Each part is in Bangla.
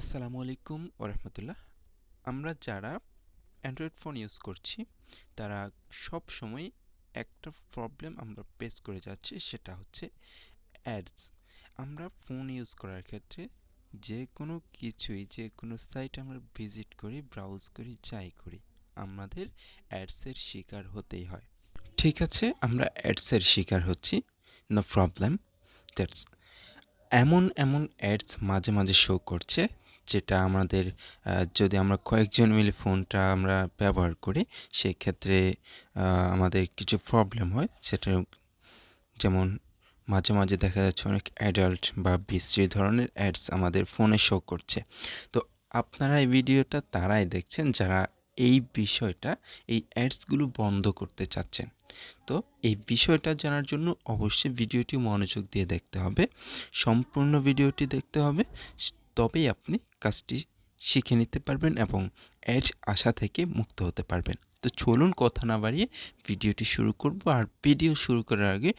আসসালামু আলাইকুম ওরহমতুল্লাহ। আমরা যারা অ্যান্ড্রয়েড ফোন ইউজ করছি তারা সব সময় একটা প্রবলেম আমরা ফেস করে যাচ্ছি, সেটা হচ্ছে অ্যাডস। আমরা ফোন ইউজ করার ক্ষেত্রে যে কোনো কিছুই, যে কোনো সাইট আমরা ভিজিট করি, ব্রাউজ করি, যাই করি, আমাদের অ্যাডসের শিকার হতেই হয়। ঠিক আছে, আমরা অ্যাডসের শিকার হচ্ছি, নো প্রবলেম। দ্যাটস এমন অ্যাডস মাঝে মাঝে শো করছে, যেটা আমাদের যদি আমরা কয়েকজন মিলে ফোনটা আমরা ব্যবহার করি, সেক্ষেত্রে আমাদের কিছু প্রবলেম হয়। সেটা যেমন মাঝে মাঝে দেখা যাচ্ছে অনেক অ্যাডাল্ট বা বিশ্রী ধরনের অ্যাডস আমাদের ফোনে শো করছে। তো আপনারা এই ভিডিওটা তারাই দেখছেন যারা এই বিষয়টা, এই অ্যাডসগুলো বন্ধ করতে চাচ্ছেন। তো এই বিষয়টা জানার জন্য অবশ্যই ভিডিওটি মনোযোগ দিয়ে দেখতে হবে, সম্পূর্ণ ভিডিওটি দেখতে হবে, তবেই আপনি কাজটি শিখে নিতে পারবেন এবং অ্যাডস আসা থেকে মুক্ত হতে পারবেন। তো চলুন কথা না বাড়িয়ে ভিডিওটি শুরু করব। আর ভিডিও শুরু করার আগে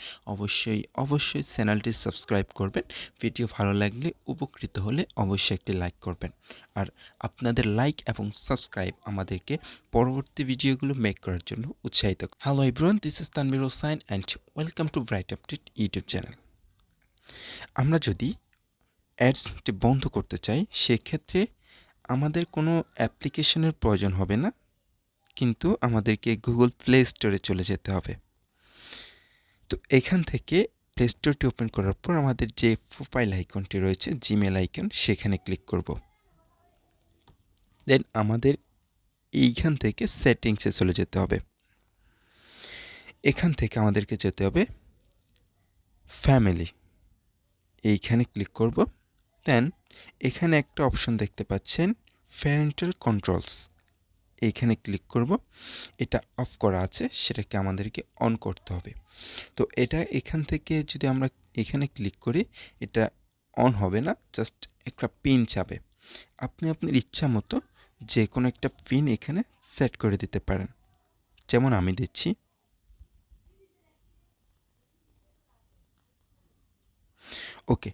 অবশ্যই চ্যানেলটি সাবস্ক্রাইব করবেন। ভিডিও ভালো লাগলে, উপকৃত হলে অবশ্যই একটি লাইক করবেন। আর আপনাদের লাইক এবং সাবস্ক্রাইব আমাদেরকে পরবর্তী ভিডিওগুলো মেক করার জন্য উৎসাহিত। Hello everyone, this is Tanvir Hossain and welcome to bright update YouTube channel. আমরা যদি অ্যাডসটি বন্ধ করতে চাই, সেক্ষেত্রে আমাদের কোনো অ্যাপ্লিকেশনের প্রয়োজন হবে না, কিন্তু আমাদেরকে গুগল প্লে স্টোরে চলে যেতে হবে। তো এখান থেকে প্লে স্টোরটি ওপেন করার পর আমাদের যে প্রোফাইল আইকনটি রয়েছে, জিমেল আইকন, সেখানে ক্লিক করব। দেন আমাদের এইখান থেকে সেটিংসে চলে যেতে হবে। এখান থেকে আমাদেরকে যেতে হবে ফ্যামিলি, এইখানে ক্লিক করব। দেন এখানে একটা অপশন দেখতে পাচ্ছেন প্যারেন্টাল কন্ট্রোলস, এইখানে ক্লিক করব। এটা অফ করা আছে, সেটাকে আমাদেরকে অন করতে হবে। তো এটা এখান থেকে যদি আমরা এখানে ক্লিক করি, এটা অন হবে না, জাস্ট একটা পিন চাবে। আপনি আপনার ইচ্ছা মতো যে কোনো একটা পিন এখানে সেট করে দিতে পারেন, যেমন আমি দিচ্ছি। ওকে,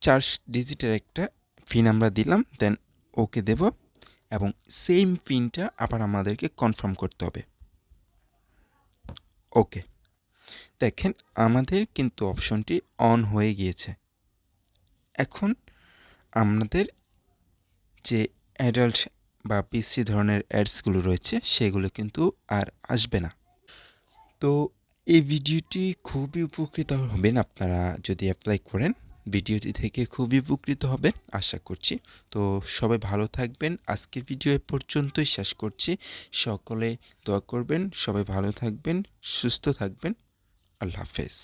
4 ডিজিটের একটা পিন আমরা দিলাম, দেন ওকে দেব এবং সেম পিনটা আবার আমাদেরকে কনফার্ম করতে হবে। ওকে, দেখেন আমাদের কিন্তু অপশনটি অন হয়ে গিয়েছে। এখন আমাদের যে অ্যাডাল্ট বা পিসি ধরনের অ্যাডসগুলো রয়েছে, সেগুলো কিন্তু আর আসবে না। তো এই ভিডিওটি খুবই উপকৃত হবেন আপনারা যদি অ্যাপ্লাই করেন। ভিডিওটি থেকে খুবই উপকৃত হবেন আশা করছি। তো সবাই ভালো থাকবেন। আজকের ভিডিও এ পর্যন্তই শেষ করছি। সকলে দোয়া করবেন, সবাই ভালো থাকবেন, সুস্থ থাকবেন। আল্লাহ হাফেজ।